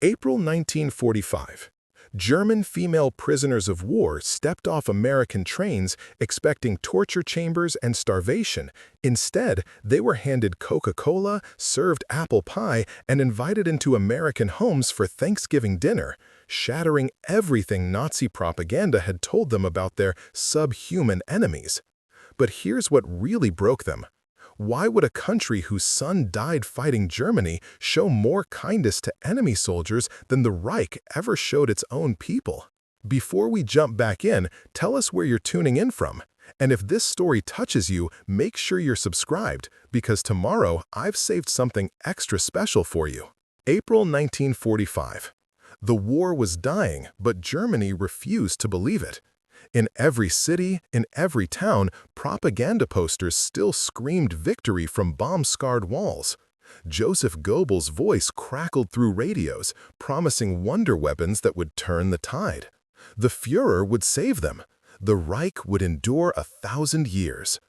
April 1945. German female prisoners of war stepped off American trains expecting torture chambers and starvation. Instead, they were handed Coca-Cola, served apple pie, and invited into American homes for Thanksgiving dinner, shattering everything Nazi propaganda had told them about their subhuman enemies. But here's what really broke them. Why would a country whose son died fighting Germany show more kindness to enemy soldiers than the Reich ever showed its own people? Before we jump back in, tell us where you're tuning in from. And if this story touches you, make sure you're subscribed, because tomorrow I've saved something extra special for you. April 1945. The war was dying, but Germany refused to believe it. In every city, in every town, propaganda posters still screamed victory from bomb-scarred walls. Joseph Goebbels' voice crackled through radios, promising wonder weapons that would turn the tide. The Führer would save them. The Reich would endure 1,000 years.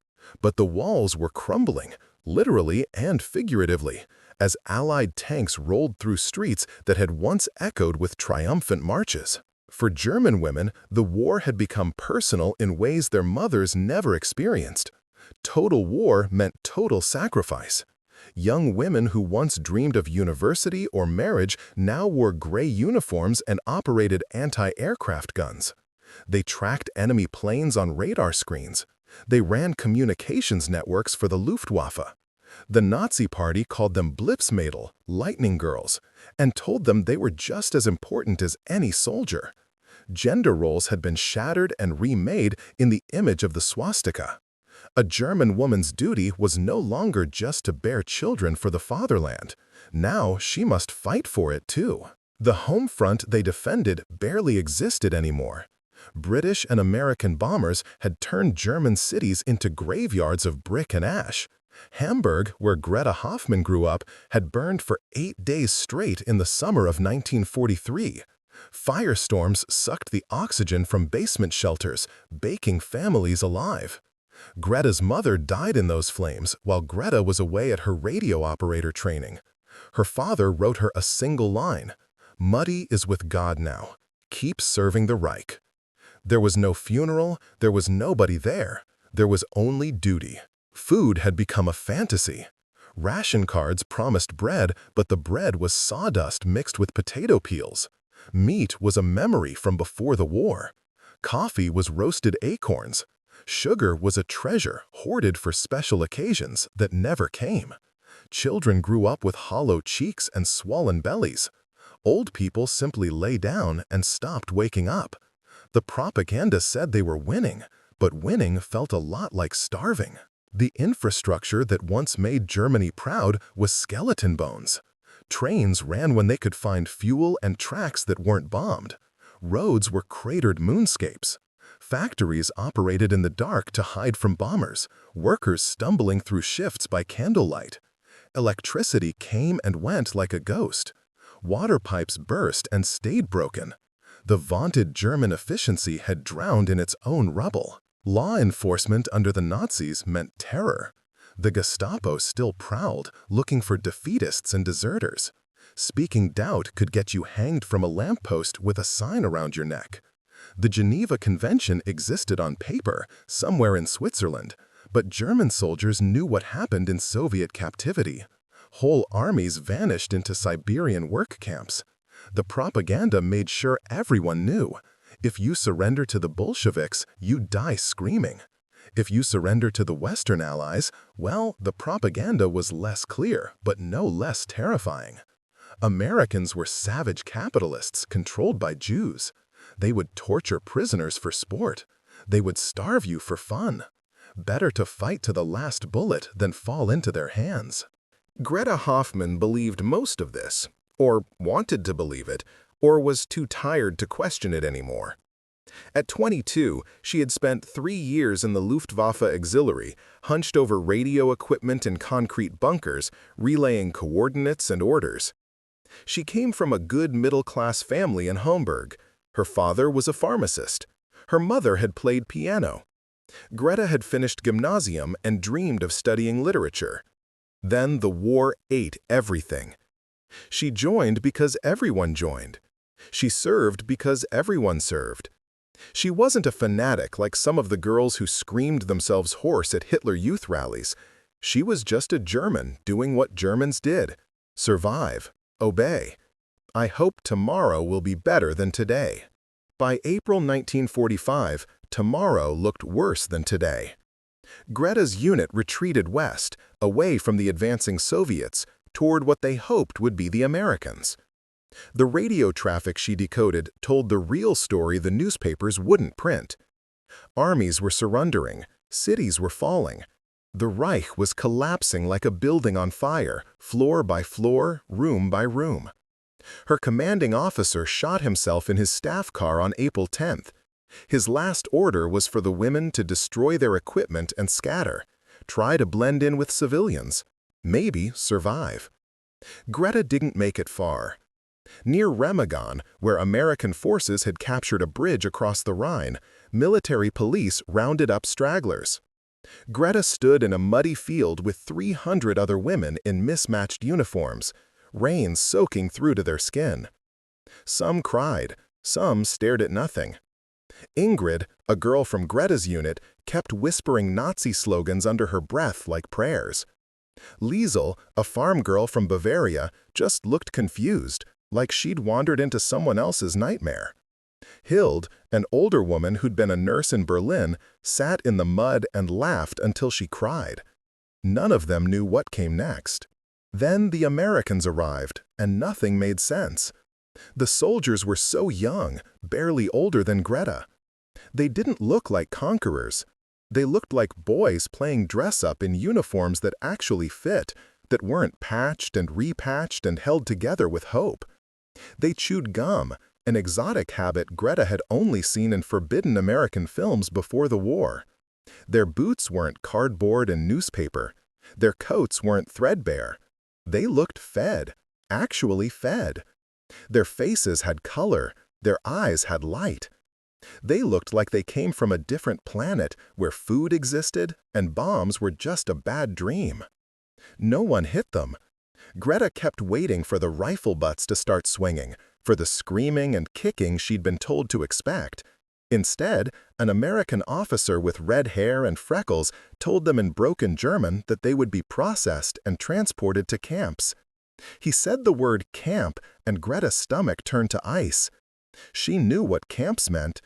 But the walls were crumbling, literally and figuratively, as Allied tanks rolled through streets that had once echoed with triumphant marches. For German women, the war had become personal in ways their mothers never experienced. Total war meant total sacrifice. Young women who once dreamed of university or marriage now wore gray uniforms and operated anti-aircraft guns. They tracked enemy planes on radar screens. They ran communications networks for the Luftwaffe. The Nazi Party called them Blitzmädel, lightning girls, and told them they were just as important as any soldier. Gender roles had been shattered and remade in the image of the swastika. A German woman's duty was no longer just to bear children for the fatherland. Now she must fight for it too. The home front they defended barely existed anymore. British and American bombers had turned German cities into graveyards of brick and ash. Hamburg, where Greta Hoffmann grew up, had burned for 8 days straight in the summer of 1943. Firestorms sucked the oxygen from basement shelters, baking families alive. Greta's mother died in those flames while Greta was away at her radio operator training. Her father wrote her a single line: "Muddy is with God now. Keep serving the Reich." There was no funeral, there was nobody there. There was only duty. Food had become a fantasy. Ration cards promised bread, but the bread was sawdust mixed with potato peels. Meat was a memory from before the war. Coffee was roasted acorns. Sugar was a treasure hoarded for special occasions that never came. Children grew up with hollow cheeks and swollen bellies. Old people simply lay down and stopped waking up. The propaganda said they were winning, but winning felt a lot like starving. The infrastructure that once made Germany proud was skeleton bones. Trains ran when they could find fuel and tracks that weren't bombed. Roads were cratered moonscapes. Factories operated in the dark to hide from bombers, workers stumbling through shifts by candlelight. Electricity came and went like a ghost. Water pipes burst and stayed broken. The vaunted German efficiency had drowned in its own rubble. Law enforcement under the Nazis meant terror. The Gestapo still prowled, looking for defeatists and deserters. Speaking doubt could get you hanged from a lamppost with a sign around your neck. The Geneva Convention existed on paper, somewhere in Switzerland, but German soldiers knew what happened in Soviet captivity. Whole armies vanished into Siberian work camps. The propaganda made sure everyone knew. If you surrender to the Bolsheviks, you die screaming. If you surrender to the Western Allies, well, the propaganda was less clear, but no less terrifying. Americans were savage capitalists controlled by Jews. They would torture prisoners for sport. They would starve you for fun. Better to fight to the last bullet than fall into their hands. Greta Hoffmann believed most of this, or wanted to believe it, or was too tired to question it anymore. At 22, she had spent 3 years in the Luftwaffe auxiliary, hunched over radio equipment in concrete bunkers, relaying coordinates and orders. She came from a good middle-class family in Hamburg. Her father was a pharmacist. Her mother had played piano. Greta had finished gymnasium and dreamed of studying literature. Then the war ate everything. She joined because everyone joined. She served because everyone served. She wasn't a fanatic like some of the girls who screamed themselves hoarse at Hitler Youth rallies. She was just a German doing what Germans did: survive, obey. I hope tomorrow will be better than today. By April 1945, tomorrow looked worse than today. Greta's unit retreated west, away from the advancing Soviets, toward what they hoped would be the Americans. The radio traffic she decoded told the real story the newspapers wouldn't print. Armies were surrendering, cities were falling. The Reich was collapsing like a building on fire, floor by floor, room by room. Her commanding officer shot himself in his staff car on April 10th. His last order was for the women to destroy their equipment and scatter, try to blend in with civilians, maybe survive. Greta didn't make it far. Near Remagen, where American forces had captured a bridge across the Rhine, military police rounded up stragglers. Greta stood in a muddy field with 300 other women in mismatched uniforms, rain soaking through to their skin. Some cried, some stared at nothing. Ingrid, a girl from Greta's unit, kept whispering Nazi slogans under her breath like prayers. Liesel, a farm girl from Bavaria, just looked confused, like she'd wandered into someone else's nightmare. Hild, an older woman who'd been a nurse in Berlin, sat in the mud and laughed until she cried. None of them knew what came next. Then the Americans arrived, and nothing made sense. The soldiers were so young, barely older than Greta. They didn't look like conquerors. They looked like boys playing dress-up in uniforms that actually fit, that weren't patched and repatched and held together with hope. They chewed gum, an exotic habit Greta had only seen in forbidden American films before the war. Their boots weren't cardboard and newspaper. Their coats weren't threadbare. They looked fed, actually fed. Their faces had color, their eyes had light. They looked like they came from a different planet where food existed and bombs were just a bad dream. No one hit them. Greta kept waiting for the rifle butts to start swinging, for the screaming and kicking she'd been told to expect. Instead, an American officer with red hair and freckles told them in broken German that they would be processed and transported to camps. He said the word camp, and Greta's stomach turned to ice. She knew what camps meant,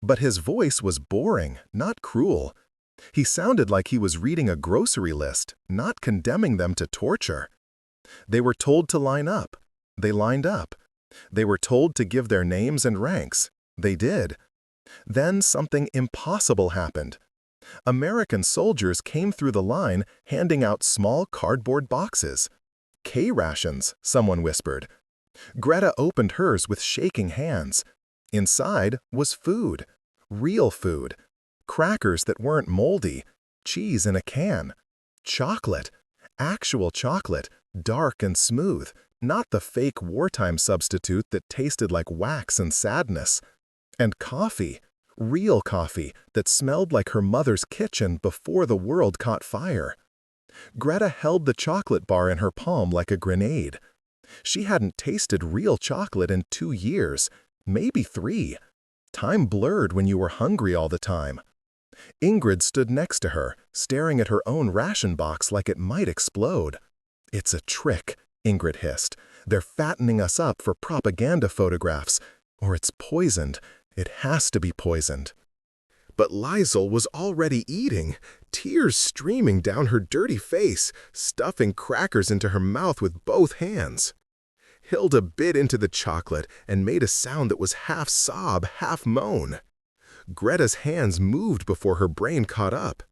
but his voice was boring, not cruel. He sounded like he was reading a grocery list, not condemning them to torture. They were told to line up. They lined up. They were told to give their names and ranks. They did. Then something impossible happened. American soldiers came through the line handing out small cardboard boxes. K-rations, someone whispered. Greta opened hers with shaking hands. Inside was food. Real food. Crackers that weren't moldy. Cheese in a can. Chocolate. Actual chocolate, dark and smooth, not the fake wartime substitute that tasted like wax and sadness. And coffee. Real coffee that smelled like her mother's kitchen before the world caught fire. Greta held the chocolate bar in her palm like a grenade. She hadn't tasted real chocolate in 2 years, maybe 3. Time blurred when you were hungry all the time. Ingrid stood next to her, staring at her own ration box like it might explode. "It's a trick," Ingrid hissed. "They're fattening us up for propaganda photographs. Or it's poisoned. It has to be poisoned." But Liesel was already eating, tears streaming down her dirty face, stuffing crackers into her mouth with both hands. Hilda bit into the chocolate and made a sound that was half sob, half moan. Greta's hands moved before her brain caught up.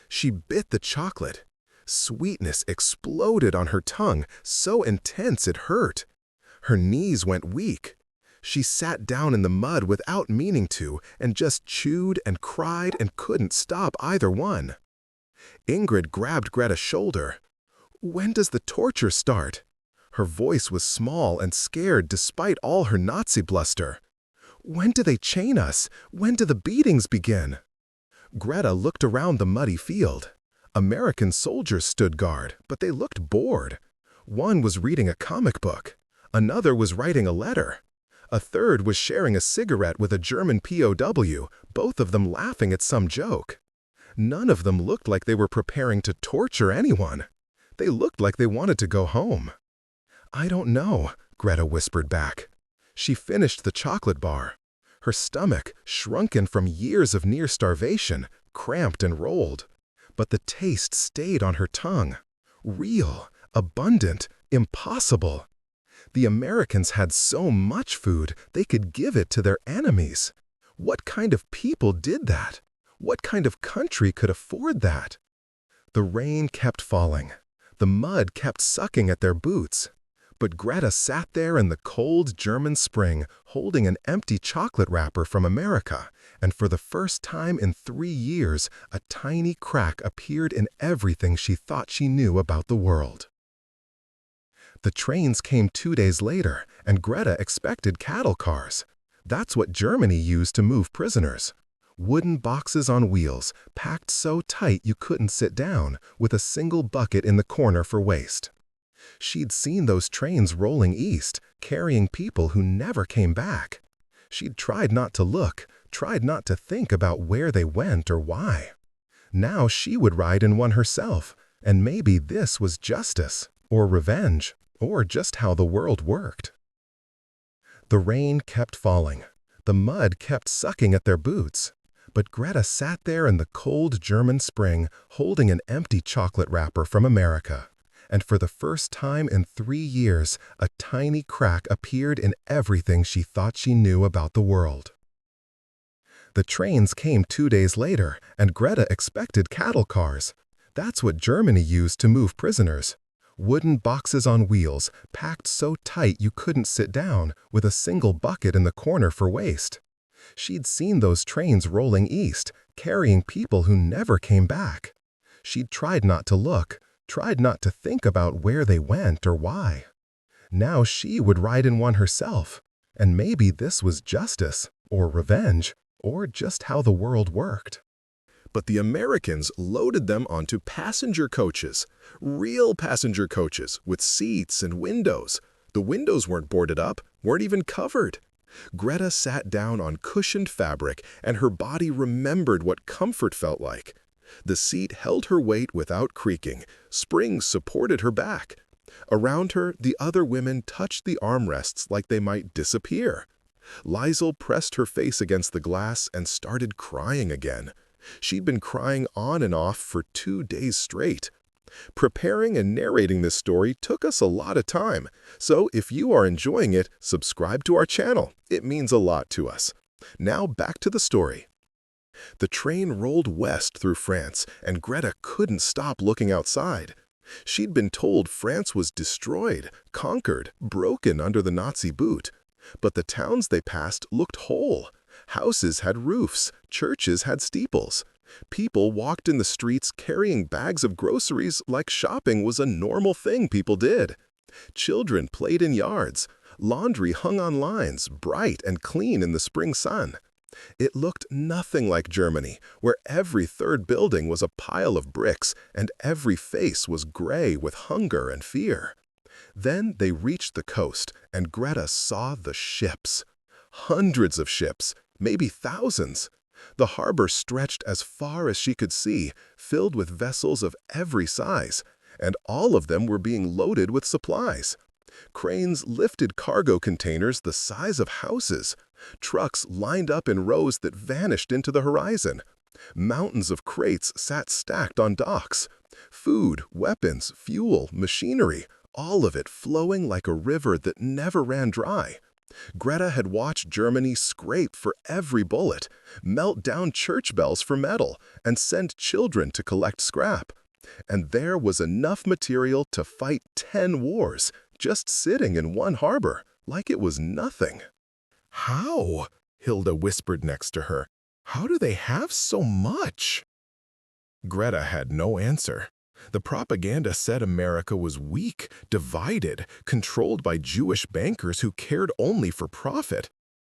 She bit the chocolate. Sweetness exploded on her tongue, so intense it hurt. Her knees went weak. She sat down in the mud without meaning to and just chewed and cried and couldn't stop either one. Ingrid grabbed Greta's shoulder. "When does the torture start?" Her voice was small and scared despite all her Nazi bluster. "When do they chain us? When do the beatings begin?" Greta looked around the muddy field. American soldiers stood guard, but they looked bored. One was reading a comic book. Another was writing a letter. A third was sharing a cigarette with a German POW, both of them laughing at some joke. None of them looked like they were preparing to torture anyone. They looked like they wanted to go home. "I don't know," Greta whispered back. She finished the chocolate bar. Her stomach, shrunken from years of near starvation, cramped and rolled. But the taste stayed on her tongue. Real, abundant, impossible. The Americans had so much food, they could give it to their enemies. What kind of people did that? What kind of country could afford that? The rain kept falling. The mud kept sucking at their boots. But Greta sat there in the cold German spring, holding an empty chocolate wrapper from America, and for the first time in 3 years, a tiny crack appeared in everything she thought she knew about the world. The trains came 2 days later, and Greta expected cattle cars. That's what Germany used to move prisoners. Wooden boxes on wheels, packed so tight you couldn't sit down, with a single bucket in the corner for waste. She'd seen those trains rolling east, carrying people who never came back. She'd tried not to look, tried not to think about where they went or why. Now she would ride in one herself, and maybe this was justice, or revenge, or just how the world worked. The rain kept falling. The mud kept sucking at their boots. But Greta sat there in the cold German spring, holding an empty chocolate wrapper from America. And for the first time in 3 years, a tiny crack appeared in everything she thought she knew about the world. The trains came 2 days later, and Greta expected cattle cars. That's what Germany used to move prisoners. Wooden boxes on wheels, packed so tight you couldn't sit down, with a single bucket in the corner for waste. She'd seen those trains rolling east, carrying people who never came back. She'd tried not to look, tried not to think about where they went or why. Now she would ride in one herself, and maybe this was justice, or revenge, or just how the world worked. But the Americans loaded them onto passenger coaches, real passenger coaches with seats and windows. The windows weren't boarded up, weren't even covered. Greta sat down on cushioned fabric, and her body remembered what comfort felt like. The seat held her weight without creaking. Springs supported her back. Around her, the other women touched the armrests like they might disappear. Liesl pressed her face against the glass and started crying again. She'd been crying on and off for 2 days straight. Preparing and narrating this story took us a lot of time, so if you are enjoying it, subscribe to our channel. It means a lot to us. Now back to the story. The train rolled west through France, and Greta couldn't stop looking outside. She'd been told France was destroyed, conquered, broken under the Nazi boot. But the towns they passed looked whole. Houses had roofs, churches had steeples. People walked in the streets carrying bags of groceries like shopping was a normal thing people did. Children played in yards. Laundry hung on lines, bright and clean in the spring sun. It looked nothing like Germany, where every third building was a pile of bricks and every face was gray with hunger and fear. Then they reached the coast, and Greta saw the ships. Hundreds of ships, maybe thousands. The harbor stretched as far as she could see, filled with vessels of every size, and all of them were being loaded with supplies. Cranes lifted cargo containers the size of houses. Trucks lined up in rows that vanished into the horizon. Mountains of crates sat stacked on docks. Food, weapons, fuel, machinery, all of it flowing like a river that never ran dry. Greta had watched Germany scrape for every bullet, melt down church bells for metal, and send children to collect scrap. And there was enough material to fight 10 wars, just sitting in one harbor, like it was nothing. "How?" Hilda whispered next to her. "How do they have so much?" Greta had no answer. The propaganda said America was weak, divided, controlled by Jewish bankers who cared only for profit.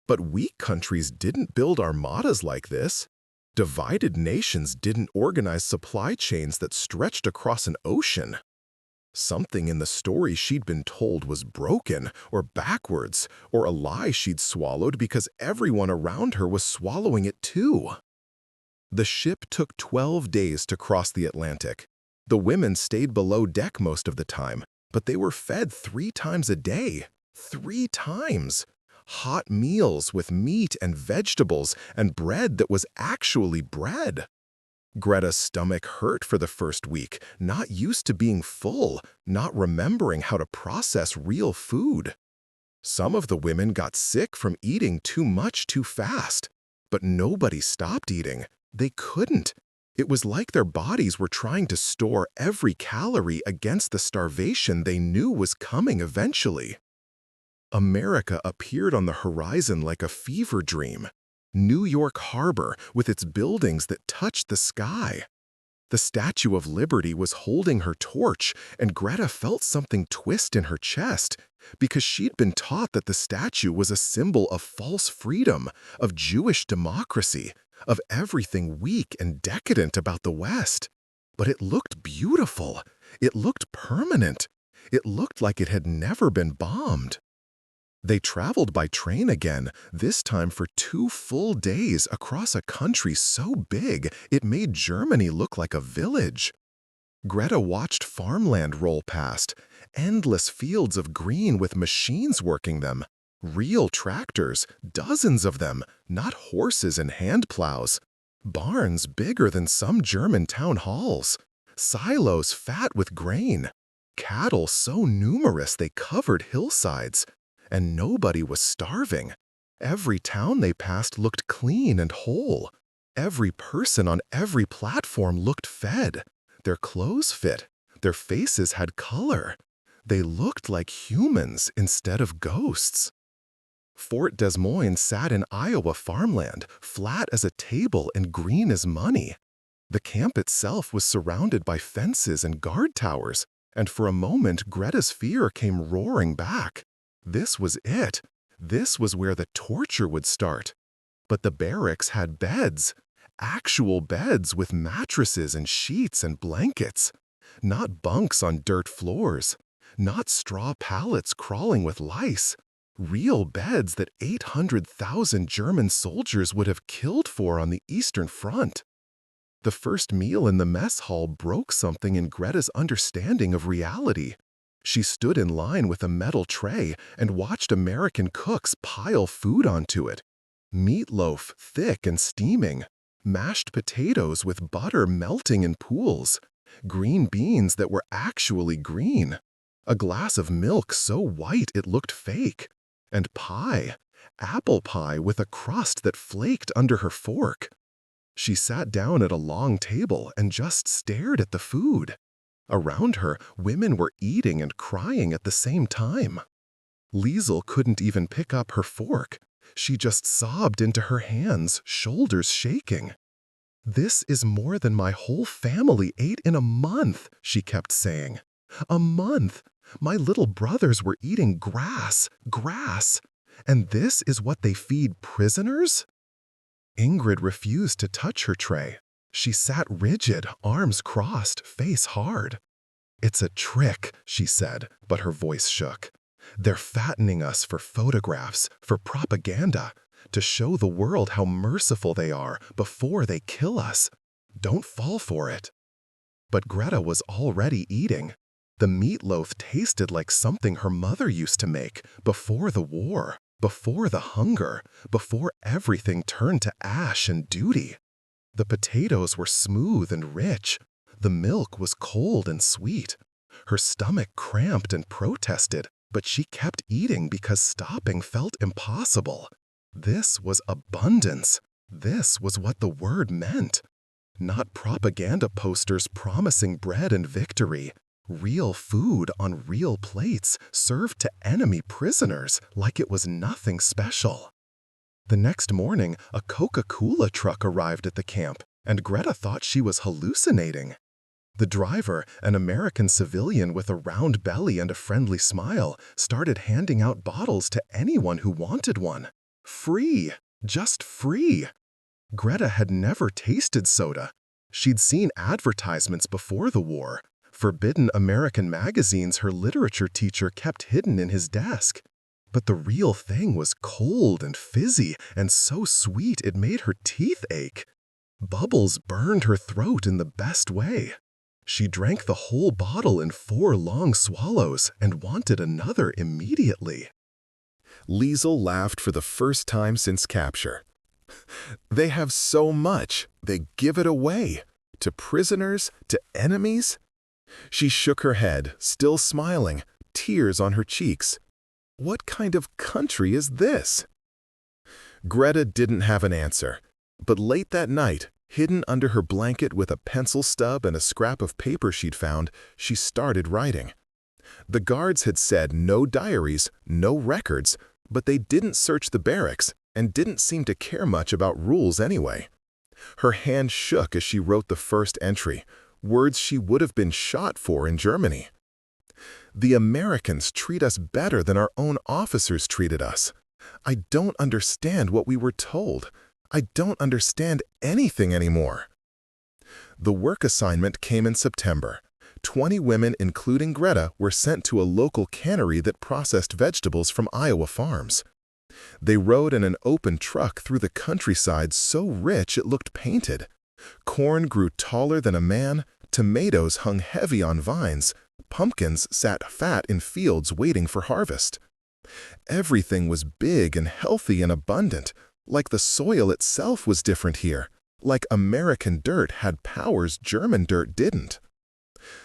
But weak countries didn't build armadas like this. Divided nations didn't organize supply chains that stretched across an ocean. Something in the story she'd been told was broken or backwards, or a lie she'd swallowed because everyone around her was swallowing it too. The ship took 12 days to cross the Atlantic. The women stayed below deck most of the time, but they were fed 3 times a day. 3 times! Hot meals with meat and vegetables and bread that was actually bread. Greta's stomach hurt for the first week, not used to being full, not remembering how to process real food. Some of the women got sick from eating too much too fast, but nobody stopped eating. They couldn't. It was like their bodies were trying to store every calorie against the starvation they knew was coming eventually. America appeared on the horizon like a fever dream. New York Harbor with its buildings that touched the sky. The Statue of Liberty was holding her torch, and Greta felt something twist in her chest because she'd been taught that the statue was a symbol of false freedom, of Jewish democracy, of everything weak and decadent about the West. But it looked beautiful. It looked permanent. It looked like it had never been bombed. They traveled by train again, this time for 2 full days across a country so big it made Germany look like a village. Greta watched farmland roll past, endless fields of green with machines working them. Real tractors, dozens of them, not horses and hand plows. Barns bigger than some German town halls. Silos fat with grain. Cattle so numerous they covered hillsides. And nobody was starving. Every town they passed looked clean and whole. Every person on every platform looked fed. Their clothes fit. Their faces had color. They looked like humans instead of ghosts. Fort Des Moines sat in Iowa farmland, flat as a table and green as money. The camp itself was surrounded by fences and guard towers, and for a moment Greta's fear came roaring back. This was it. This was where the torture would start. But the barracks had beds. Actual beds with mattresses and sheets and blankets. Not bunks on dirt floors. Not straw pallets crawling with lice. Real beds that 800,000 German soldiers would have killed for on the Eastern Front. The first meal in the mess hall broke something in Greta's understanding of reality. She stood in line with a metal tray and watched American cooks pile food onto it. Meatloaf, thick and steaming. Mashed potatoes with butter melting in pools. Green beans that were actually green. A glass of milk so white it looked fake. And pie. Apple pie with a crust that flaked under her fork. She sat down at a long table and just stared at the food. Around her, women were eating and crying at the same time. Liesel couldn't even pick up her fork. She just sobbed into her hands, shoulders shaking. "This is more than my whole family ate in a month," she kept saying. "A month! My little brothers were eating grass, grass. And this is what they feed prisoners?" Ingrid refused to touch her tray. She sat rigid, arms crossed, face hard. "It's a trick," she said, but her voice shook. "They're fattening us for photographs, for propaganda, to show the world how merciful they are before they kill us. Don't fall for it." But Greta was already eating. The meatloaf tasted like something her mother used to make before the war, before the hunger, before everything turned to ash and duty. The potatoes were smooth and rich. The milk was cold and sweet. Her stomach cramped and protested, but she kept eating because stopping felt impossible. This was abundance. This was what the word meant. Not propaganda posters promising bread and victory. Real food on real plates served to enemy prisoners like it was nothing special. The next morning, a Coca-Cola truck arrived at the camp, and Greta thought she was hallucinating. The driver, an American civilian with a round belly and a friendly smile, started handing out bottles to anyone who wanted one. Free! Just free! Greta had never tasted soda. She'd seen advertisements before the war. forbidden American magazines her literature teacher kept hidden in his desk. But the real thing was cold and fizzy and so sweet it made her teeth ache. Bubbles burned her throat in the best way. She drank the whole bottle in 4 long swallows and wanted another immediately. Liesel laughed for the first time since capture. They have so much, they give it away. To prisoners, to enemies? She shook her head, still smiling, tears on her cheeks. What kind of country is this? Greta didn't have an answer, but late that night, hidden under her blanket with a pencil stub and a scrap of paper she'd found, she started writing. The guards had said no diaries, no records, but they didn't search the barracks and didn't seem to care much about rules anyway. Her hand shook as she wrote the first entry, words she would have been shot for in Germany. The Americans treat us better than our own officers treated us. I don't understand what we were told. I don't understand anything anymore. The work assignment came in September. 20 women, including Greta, were sent to a local cannery that processed vegetables from Iowa farms. They rode in an open truck through the countryside so rich it looked painted. Corn grew taller than a man, tomatoes hung heavy on vines, pumpkins sat fat in fields waiting for harvest. Everything was big and healthy and abundant, like the soil itself was different here, like American dirt had powers German dirt didn't.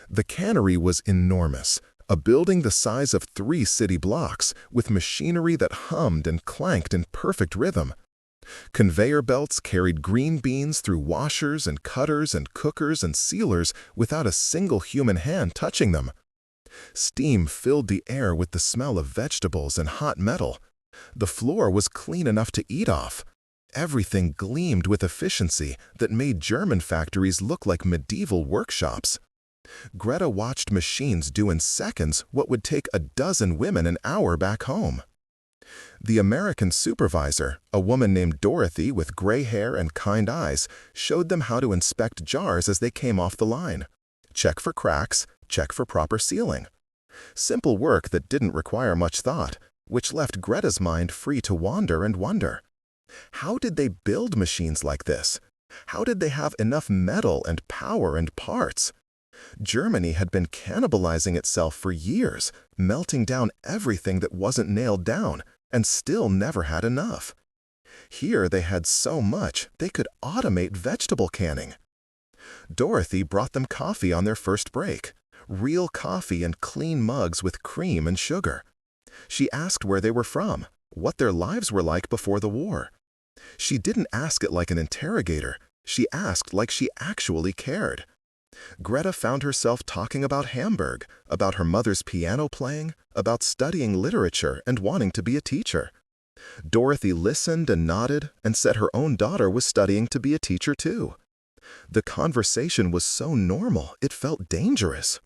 The cannery was enormous, a building the size of 3 city blocks, with machinery that hummed and clanked in perfect rhythm. Conveyor belts carried green beans through washers and cutters and cookers and sealers without a single human hand touching them. Steam filled the air with the smell of vegetables and hot metal. The floor was clean enough to eat off. Everything gleamed with efficiency that made German factories look like medieval workshops. Greta watched machines do in seconds what would take a dozen women an hour back home. The American supervisor, a woman named Dorothy with gray hair and kind eyes, showed them how to inspect jars as they came off the line. Check for cracks, check for proper sealing. Simple work that didn't require much thought, which left Greta's mind free to wander and wonder. How did they build machines like this? How did they have enough metal and power and parts? Germany had been cannibalizing itself for years, melting down everything that wasn't nailed down, and still never had enough. Here they had so much they could automate vegetable canning. Dorothy brought them coffee on their first break, real coffee in clean mugs with cream and sugar. She asked where they were from, what their lives were like before the war. She didn't ask it like an interrogator, she asked like she actually cared. Greta found herself talking about Hamburg, about her mother's piano playing, about studying literature and wanting to be a teacher. Dorothy listened and nodded and said her own daughter was studying to be a teacher too. The conversation was so normal, it felt dangerous.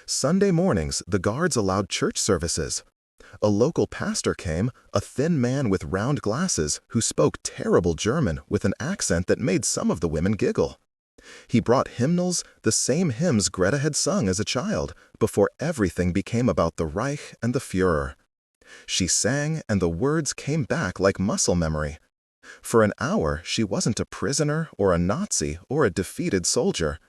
Sunday mornings, the guards allowed church services. A local pastor came, a thin man with round glasses who spoke terrible German with an accent that made some of the women giggle. He brought hymnals, the same hymns Greta had sung as a child, before everything became about the Reich and the Führer. She sang, and the words came back like muscle memory. For an hour, she wasn't a prisoner or a Nazi or a defeated soldier.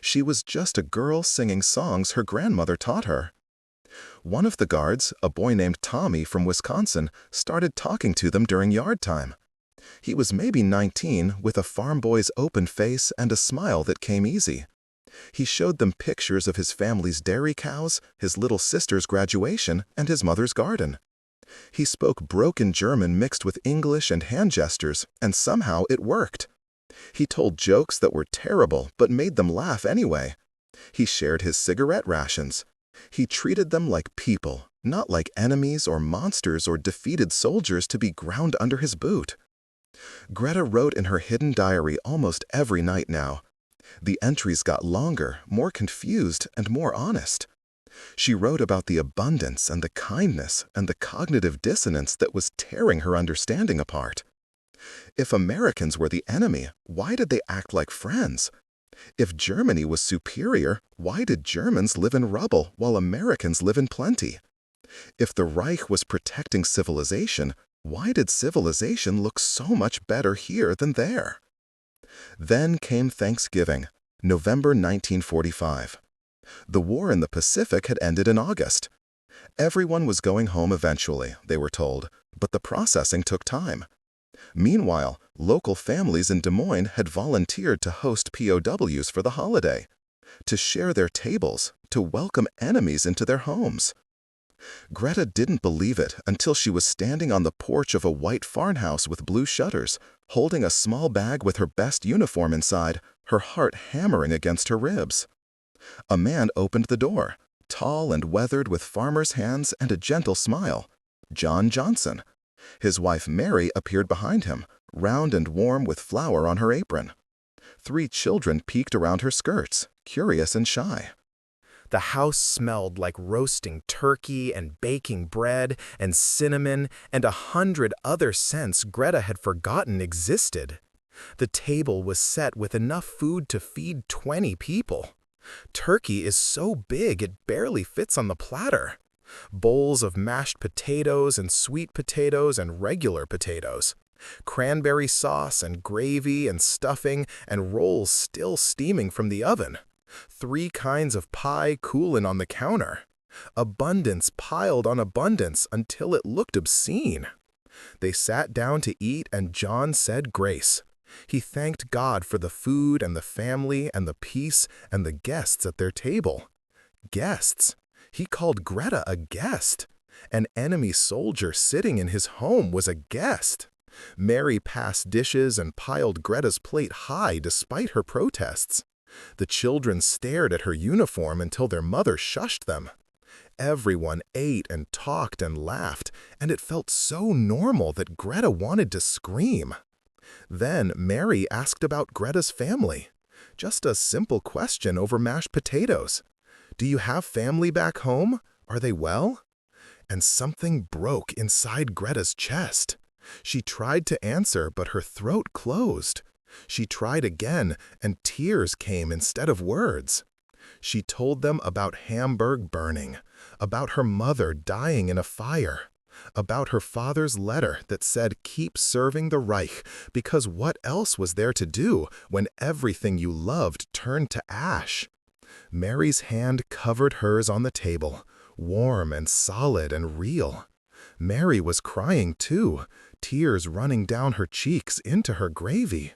She was just a girl singing songs her grandmother taught her. One of the guards, a boy named Tommy from Wisconsin, started talking to them during yard time. He was maybe 19, with a farm boy's open face and a smile that came easy. He showed them pictures of his family's dairy cows, his little sister's graduation, and his mother's garden. He spoke broken German mixed with English and hand gestures, and somehow it worked. He told jokes that were terrible but made them laugh anyway. He shared his cigarette rations. He treated them like people, not like enemies or monsters or defeated soldiers to be ground under his boot. Greta wrote in her hidden diary almost every night now. The entries got longer, more confused, and more honest. She wrote about the abundance and the kindness and the cognitive dissonance that was tearing her understanding apart. If Americans were the enemy, why did they act like friends? If Germany was superior, why did Germans live in rubble while Americans live in plenty? If the Reich was protecting civilization, why did civilization look so much better here than there? Then came Thanksgiving, November 1945. The war in the Pacific had ended in August. Everyone was going home eventually, they were told, but the processing took time. Meanwhile, local families in Des Moines had volunteered to host POWs for the holiday, to share their tables, to welcome enemies into their homes. Greta didn't believe it until she was standing on the porch of a white farmhouse with blue shutters, holding a small bag with her best uniform inside, her heart hammering against her ribs. A man opened the door, tall and weathered with farmer's hands and a gentle smile. John Johnson. His wife Mary appeared behind him, round and warm with flour on her apron. 3 children peeked around her skirts, curious and shy. The house smelled like roasting turkey and baking bread and cinnamon and 100 other scents Greta had forgotten existed. The table was set with enough food to feed 20 people. Turkey is so big it barely fits on the platter. Bowls of mashed potatoes and sweet potatoes and regular potatoes. Cranberry sauce and gravy and stuffing and rolls still steaming from the oven. 3 kinds of pie coolin' on the counter. Abundance piled on abundance until it looked obscene. They sat down to eat and John said grace. He thanked God for the food and the family and the peace and the guests at their table. Guests. He called Greta a guest. An enemy soldier sitting in his home was a guest. Mary passed dishes and piled Greta's plate high despite her protests. The children stared at her uniform until their mother shushed them. Everyone ate and talked and laughed, and it felt so normal that Greta wanted to scream. Then Mary asked about Greta's family. Just a simple question over mashed potatoes. Do you have family back home? Are they well? And something broke inside Greta's chest. She tried to answer, but her throat closed. She tried again, and tears came instead of words. She told them about Hamburg burning, about her mother dying in a fire, about her father's letter that said keep serving the Reich because what else was there to do when everything you loved turned to ash? Mary's hand covered hers on the table, warm and solid and real. Mary was crying too, tears running down her cheeks into her gravy.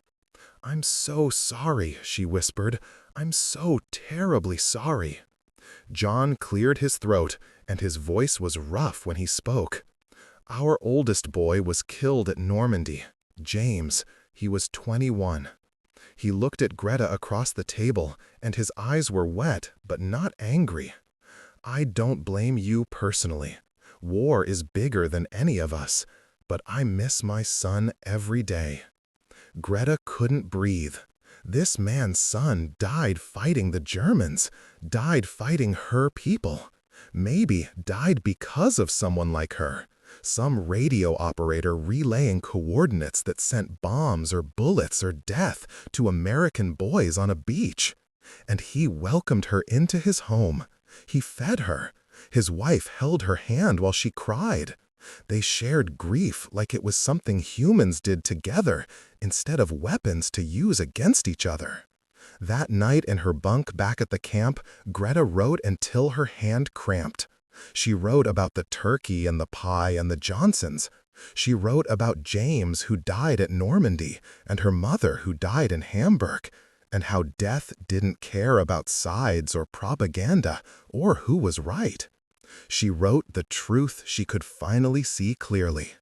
"I'm so sorry," she whispered. "I'm so terribly sorry." John cleared his throat, and his voice was rough when he spoke. "Our oldest boy was killed at Normandy. James. He was 21. He looked at Greta across the table, and his eyes were wet, but not angry. I don't blame you personally. War is bigger than any of us, but I miss my son every day." Greta couldn't breathe. This man's son died fighting the Germans, died fighting her people. Maybe died because of someone like her. Some radio operator relaying coordinates that sent bombs or bullets or death to American boys on a beach. And he welcomed her into his home. He fed her. His wife held her hand while she cried. They shared grief like it was something humans did together instead of weapons to use against each other. That night in her bunk back at the camp, Greta wrote until her hand cramped. She wrote about the turkey and the pie and the Johnsons. She wrote about James who died at Normandy and her mother who died in Hamburg, and how death didn't care about sides or propaganda or who was right. She wrote the truth she could finally see clearly.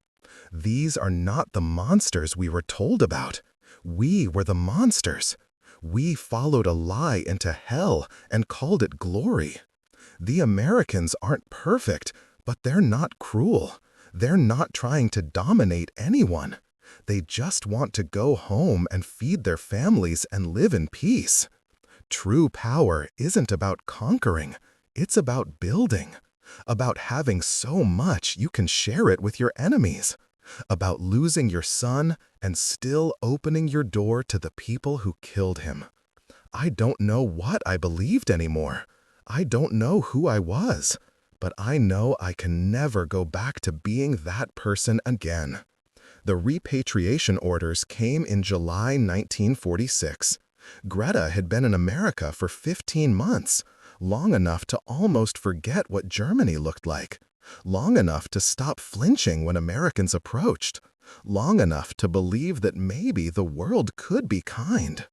These are not the monsters we were told about. We were the monsters. We followed a lie into hell and called it glory. The Americans aren't perfect, but they're not cruel. They're not trying to dominate anyone. They just want to go home and feed their families and live in peace. True power isn't about conquering. It's about building. About having so much you can share it with your enemies. About losing your son and still opening your door to the people who killed him. I don't know what I believed anymore. I don't know who I was, but I know I can never go back to being that person again. The repatriation orders came in July 1946. Greta had been in America for 15 months, long enough to almost forget what Germany looked like, long enough to stop flinching when Americans approached, long enough to believe that maybe the world could be kind.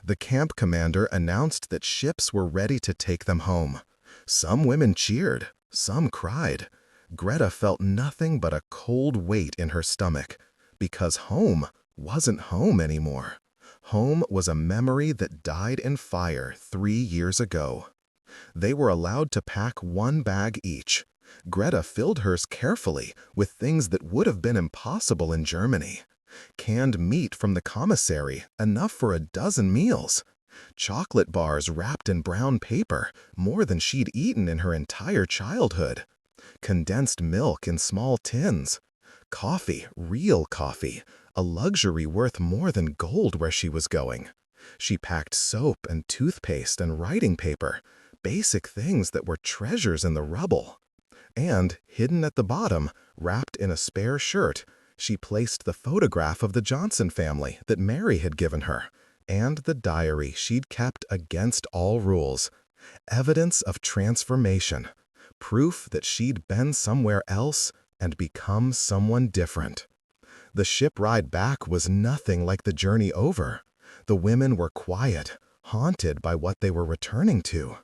The camp commander announced that ships were ready to take them home. Some women cheered, some cried. Greta felt nothing but a cold weight in her stomach, because home wasn't home anymore. Home was a memory that died in fire 3 years ago. They were allowed to pack 1 bag each. Greta filled hers carefully with things that would have been impossible in Germany. Canned meat from the commissary, enough for a dozen meals. Chocolate bars wrapped in brown paper, more than she'd eaten in her entire childhood. Condensed milk in small tins. Coffee, real coffee, a luxury worth more than gold where she was going. She packed soap and toothpaste and writing paper, basic things that were treasures in the rubble. And, hidden at the bottom, wrapped in a spare shirt, she placed the photograph of the Johnson family that Mary had given her, and the diary she'd kept against all rules. Evidence of transformation. Proof that she'd been somewhere else and become someone different. The ship ride back was nothing like the journey over. The women were quiet, haunted by what they were returning to.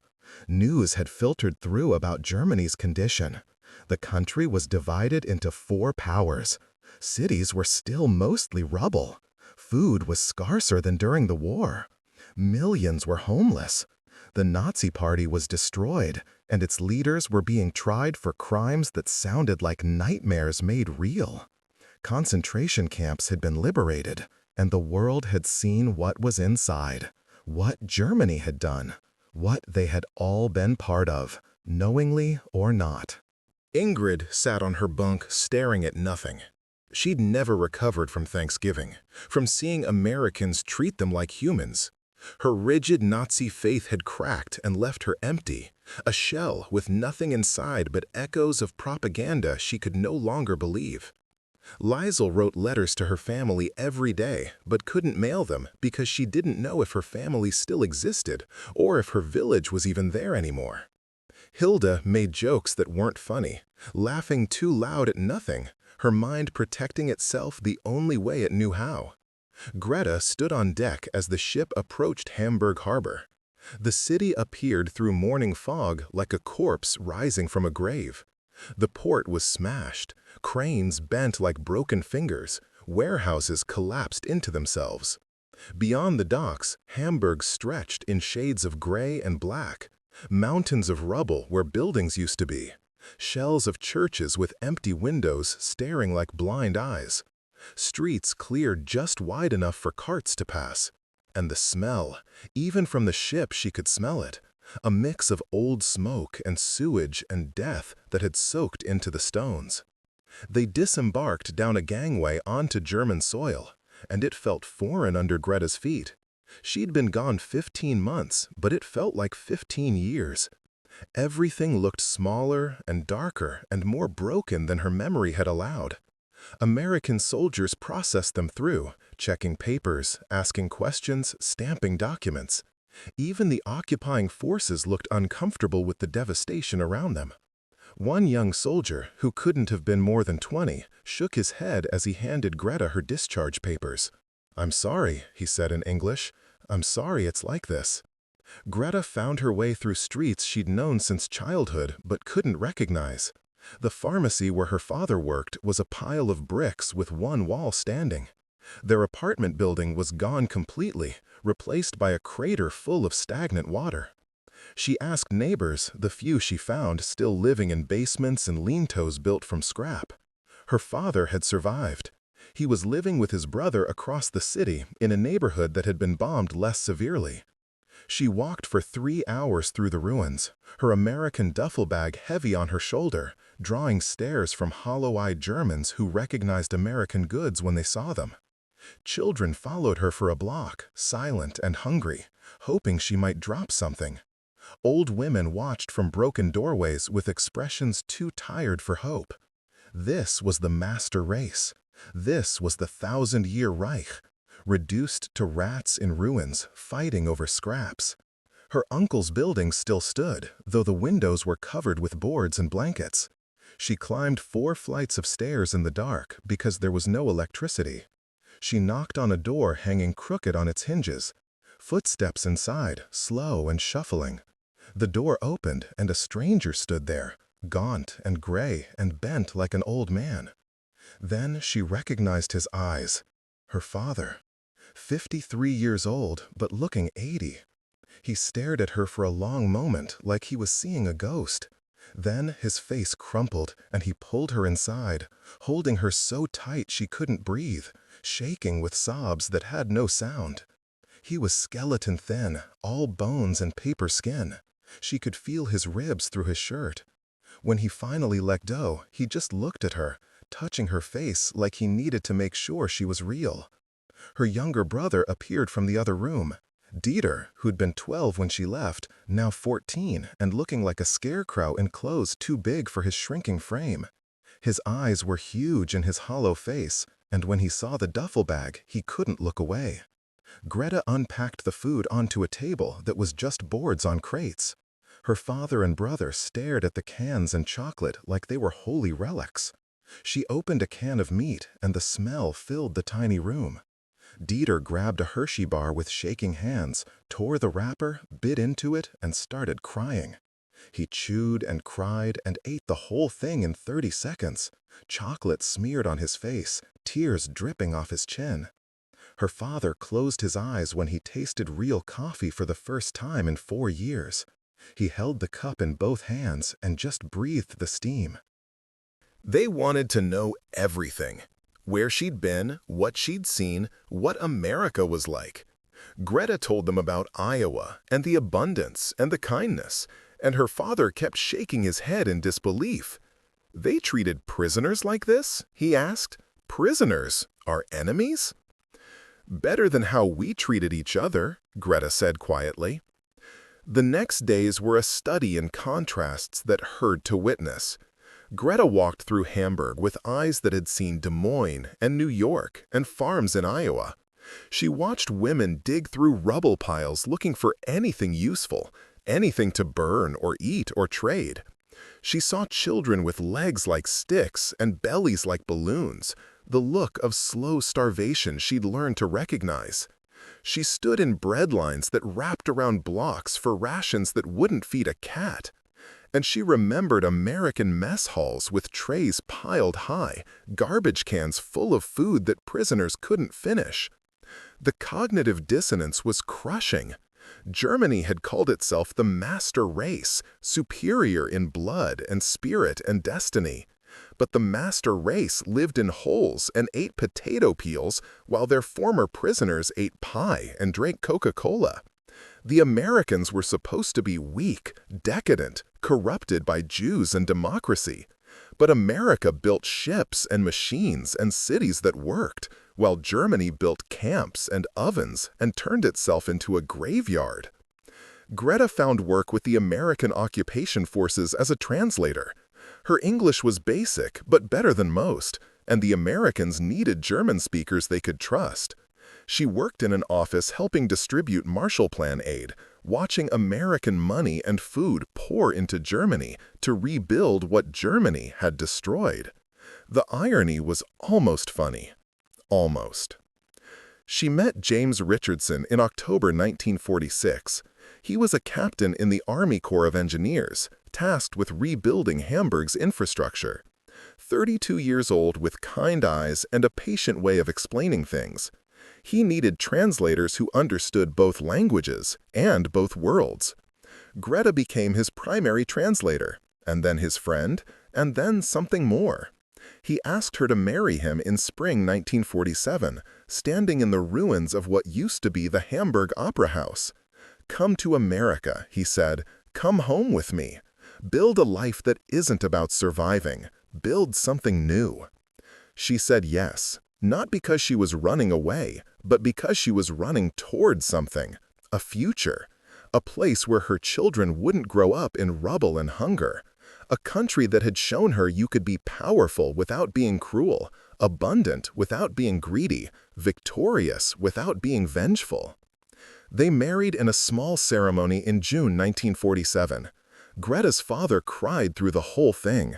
News had filtered through about Germany's condition. The country was divided into 4 powers. Cities were still mostly rubble. Food was scarcer than during the war. Millions were homeless. The Nazi Party was destroyed, and its leaders were being tried for crimes that sounded like nightmares made real. Concentration camps had been liberated, and the world had seen what was inside, what Germany had done, what they had all been part of, knowingly or not. Ingrid sat on her bunk staring at nothing. She'd never recovered from Thanksgiving, from seeing Americans treat them like humans. Her rigid Nazi faith had cracked and left her empty, a shell with nothing inside but echoes of propaganda she could no longer believe. Liesl wrote letters to her family every day, but couldn't mail them because she didn't know if her family still existed or if her village was even there anymore. Hilda made jokes that weren't funny, laughing too loud at nothing, her mind protecting itself the only way it knew how. Greta stood on deck as the ship approached Hamburg harbor. The city appeared through morning fog like a corpse rising from a grave. The port was smashed, cranes bent like broken fingers, warehouses collapsed into themselves. Beyond the docks, Hamburg stretched in shades of gray and black, mountains of rubble where buildings used to be, shells of churches with empty windows staring like blind eyes, streets cleared just wide enough for carts to pass, and the smell, even from the ship she could smell it, a mix of old smoke and sewage and death that had soaked into the stones. They disembarked down a gangway onto German soil, and it felt foreign under Greta's feet. She'd been gone 15 months, but it felt like 15 years. Everything looked smaller and darker and more broken than her memory had allowed. American soldiers processed them through, checking papers, asking questions, stamping documents. Even the occupying forces looked uncomfortable with the devastation around them. One young soldier, who couldn't have been more than 20, shook his head as he handed Greta her discharge papers. "I'm sorry," he said in English. "I'm sorry it's like this." Greta found her way through streets she'd known since childhood but couldn't recognize. The pharmacy where her father worked was a pile of bricks with one wall standing. Their apartment building was gone completely, replaced by a crater full of stagnant water. She asked neighbors, the few she found still living in basements and lean-tos built from scrap. Her father had survived. He was living with his brother across the city in a neighborhood that had been bombed less severely. She walked for 3 hours through the ruins, her American duffel bag heavy on her shoulder, drawing stares from hollow-eyed Germans who recognized American goods when they saw them. Children followed her for a block, silent and hungry, hoping she might drop something. Old women watched from broken doorways with expressions too tired for hope. This was the master race. This was the 1,000-year Reich, reduced to rats in ruins, fighting over scraps. Her uncle's building still stood, though the windows were covered with boards and blankets. She climbed 4 flights of stairs in the dark because there was no electricity. She knocked on a door hanging crooked on its hinges. Footsteps inside, slow and shuffling. The door opened and a stranger stood there, gaunt and gray and bent like an old man. Then she recognized his eyes. Her father. 53 years old, but looking 80. He stared at her for a long moment like he was seeing a ghost. Then his face crumpled and he pulled her inside, holding her so tight she couldn't breathe, shaking with sobs that had no sound. He was skeleton thin, all bones and paper skin. She could feel his ribs through his shirt. When he finally let go, he just looked at her, touching her face like he needed to make sure she was real. Her younger brother appeared from the other room. Dieter, who'd been 12 when she left, now 14 and looking like a scarecrow in clothes too big for his shrinking frame. His eyes were huge in his hollow face, and when he saw the duffel bag, he couldn't look away. Greta unpacked the food onto a table that was just boards on crates. Her father and brother stared at the cans and chocolate like they were holy relics. She opened a can of meat, and the smell filled the tiny room. Dieter grabbed a Hershey bar with shaking hands, tore the wrapper, bit into it, and started crying. He chewed and cried and ate the whole thing in 30 seconds, chocolate smeared on his face, tears dripping off his chin. Her father closed his eyes when he tasted real coffee for the first time in 4 years. He held the cup in both hands and just breathed the steam. They wanted to know everything. Where she'd been, what she'd seen, what America was like. Greta told them about Iowa and the abundance and the kindness, and her father kept shaking his head in disbelief. They treated prisoners like this? He asked. Prisoners? Our enemies? Better than how we treated each other, Greta said quietly. The next days were a study in contrasts that hurt to witness. Greta walked through Hamburg with eyes that had seen Des Moines and New York and farms in Iowa. She watched women dig through rubble piles looking for anything useful, anything to burn or eat or trade. She saw children with legs like sticks and bellies like balloons, the look of slow starvation she'd learned to recognize. She stood in bread lines that wrapped around blocks for rations that wouldn't feed a cat. And she remembered American mess halls with trays piled high, garbage cans full of food that prisoners couldn't finish. The cognitive dissonance was crushing. Germany had called itself the master race, superior in blood and spirit and destiny. But the master race lived in holes and ate potato peels while their former prisoners ate pie and drank Coca-Cola. The Americans were supposed to be weak, decadent, corrupted by Jews and democracy. But America built ships and machines and cities that worked, while Germany built camps and ovens and turned itself into a graveyard. Greta found work with the American occupation forces as a translator. Her English was basic, but better than most, and the Americans needed German speakers they could trust. She worked in an office helping distribute Marshall Plan aid, watching American money and food pour into Germany to rebuild what Germany had destroyed. The irony was almost funny. Almost. She met James Richardson in October 1946. He was a captain in the Army Corps of Engineers, tasked with rebuilding Hamburg's infrastructure. 32 years old with kind eyes and a patient way of explaining things. He needed translators who understood both languages and both worlds. Greta became his primary translator, and then his friend, and then something more. He asked her to marry him in spring 1947, standing in the ruins of what used to be the Hamburg Opera House. "Come to America," he said. "Come home with me. Build a life that isn't about surviving. Build something new." She said yes. Not because she was running away, but because she was running toward something, a future, a place where her children wouldn't grow up in rubble and hunger, a country that had shown her you could be powerful without being cruel, abundant without being greedy, victorious without being vengeful. They married in a small ceremony in June 1947. Greta's father cried through the whole thing.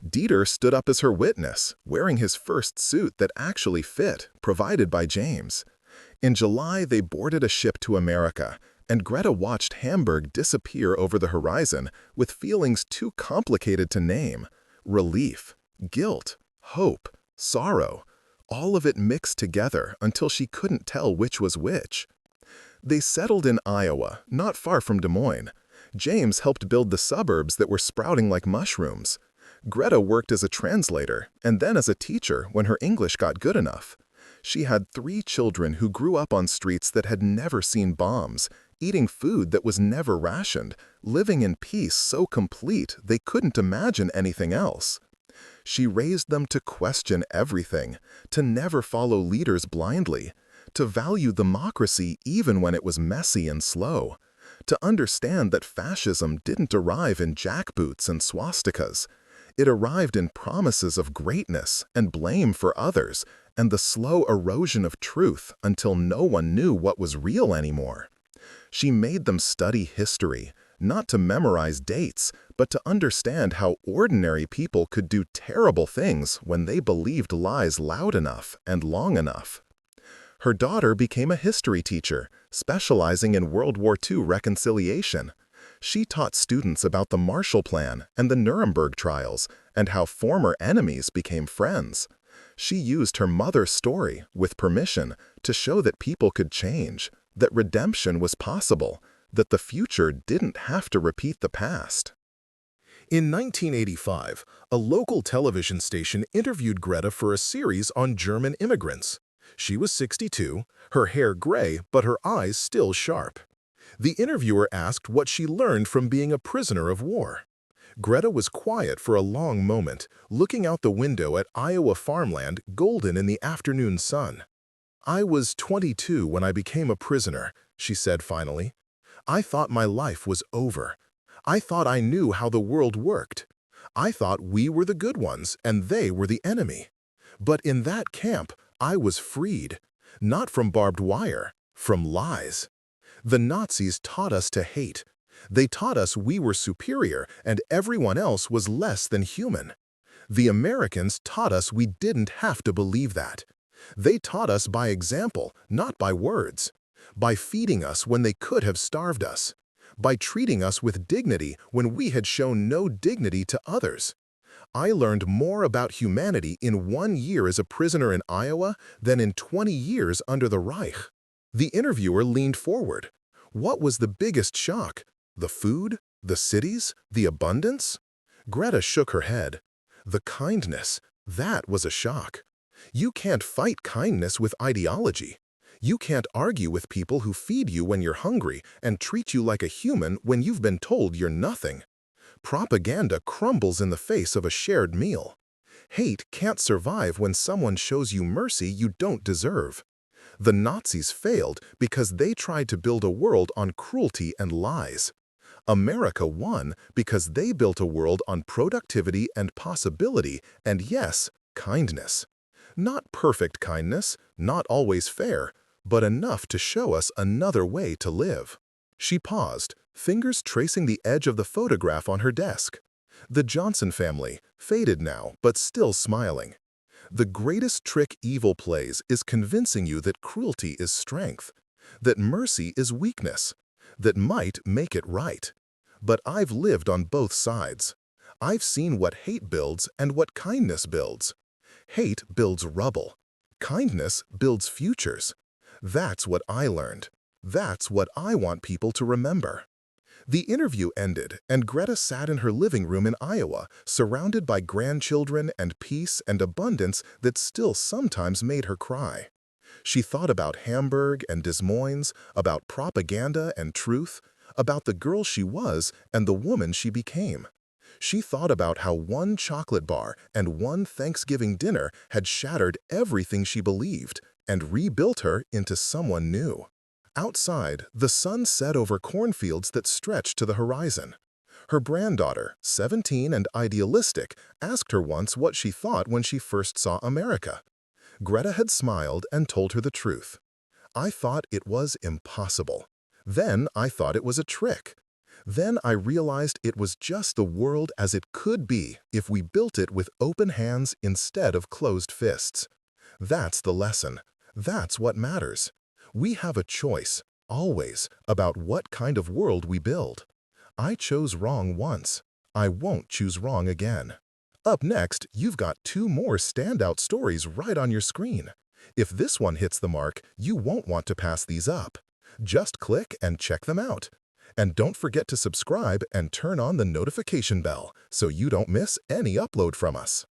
Dieter stood up as her witness, wearing his first suit that actually fit, provided by James. In July, they boarded a ship to America, and Greta watched Hamburg disappear over the horizon with feelings too complicated to name. Relief, guilt, hope, sorrow, all of it mixed together until she couldn't tell which was which. They settled in Iowa, not far from Des Moines. James helped build the suburbs that were sprouting like mushrooms. Greta worked as a translator and then as a teacher when her English got good enough. She had 3 children who grew up on streets that had never seen bombs, eating food that was never rationed, living in peace so complete they couldn't imagine anything else. She raised them to question everything, to never follow leaders blindly, to value democracy even when it was messy and slow, to understand that fascism didn't arrive in jackboots and swastikas. It arrived in promises of greatness and blame for others, and the slow erosion of truth until no one knew what was real anymore. She made them study history, not to memorize dates, but to understand how ordinary people could do terrible things when they believed lies loud enough and long enough. Her daughter became a history teacher, specializing in World War II reconciliation. She taught students about the Marshall Plan and the Nuremberg trials, and how former enemies became friends. She used her mother's story, with permission, to show that people could change, that redemption was possible, that the future didn't have to repeat the past. In 1985, a local television station interviewed Greta for a series on German immigrants. She was 62, her hair gray, but her eyes still sharp. The interviewer asked what she learned from being a prisoner of war. Greta was quiet for a long moment, looking out the window at Iowa farmland golden in the afternoon sun. "I was 22 when I became a prisoner," she said finally. "I thought my life was over. I thought I knew how the world worked. I thought we were the good ones and they were the enemy. But in that camp, I was freed, not from barbed wire, from lies. The Nazis taught us to hate. They taught us we were superior and everyone else was less than human. The Americans taught us we didn't have to believe that. They taught us by example, not by words, by feeding us when they could have starved us, by treating us with dignity when we had shown no dignity to others. I learned more about humanity in 1 year as a prisoner in Iowa than in 20 years under the Reich." The interviewer leaned forward. What was the biggest shock? The food? The cities? The abundance? Greta shook her head. The kindness, that was a shock. You can't fight kindness with ideology. You can't argue with people who feed you when you're hungry and treat you like a human when you've been told you're nothing. Propaganda crumbles in the face of a shared meal. Hate can't survive when someone shows you mercy you don't deserve. The Nazis failed because they tried to build a world on cruelty and lies. America won because they built a world on productivity and possibility and, yes, kindness. Not perfect kindness, not always fair, but enough to show us another way to live. She paused, fingers tracing the edge of the photograph on her desk. The Johnson family, faded now but still smiling. The greatest trick evil plays is convincing you that cruelty is strength, that mercy is weakness, that might make it right. But I've lived on both sides. I've seen what hate builds and what kindness builds. Hate builds rubble. Kindness builds futures. That's what I learned. That's what I want people to remember. The interview ended, and Greta sat in her living room in Iowa, surrounded by grandchildren and peace and abundance that still sometimes made her cry. She thought about Hamburg and Des Moines, about propaganda and truth, about the girl she was and the woman she became. She thought about how one chocolate bar and one Thanksgiving dinner had shattered everything she believed and rebuilt her into someone new. Outside, the sun set over cornfields that stretched to the horizon. Her granddaughter, 17 and idealistic, asked her once what she thought when she first saw America. Greta had smiled and told her the truth. "I thought it was impossible. Then I thought it was a trick. Then I realized it was just the world as it could be if we built it with open hands instead of closed fists." That's the lesson. That's what matters. We have a choice, always, about what kind of world we build. I chose wrong once. I won't choose wrong again. Up next, you've got 2 more standout stories right on your screen. If this one hits the mark, you won't want to pass these up. Just click and check them out. And don't forget to subscribe and turn on the notification bell so you don't miss any upload from us.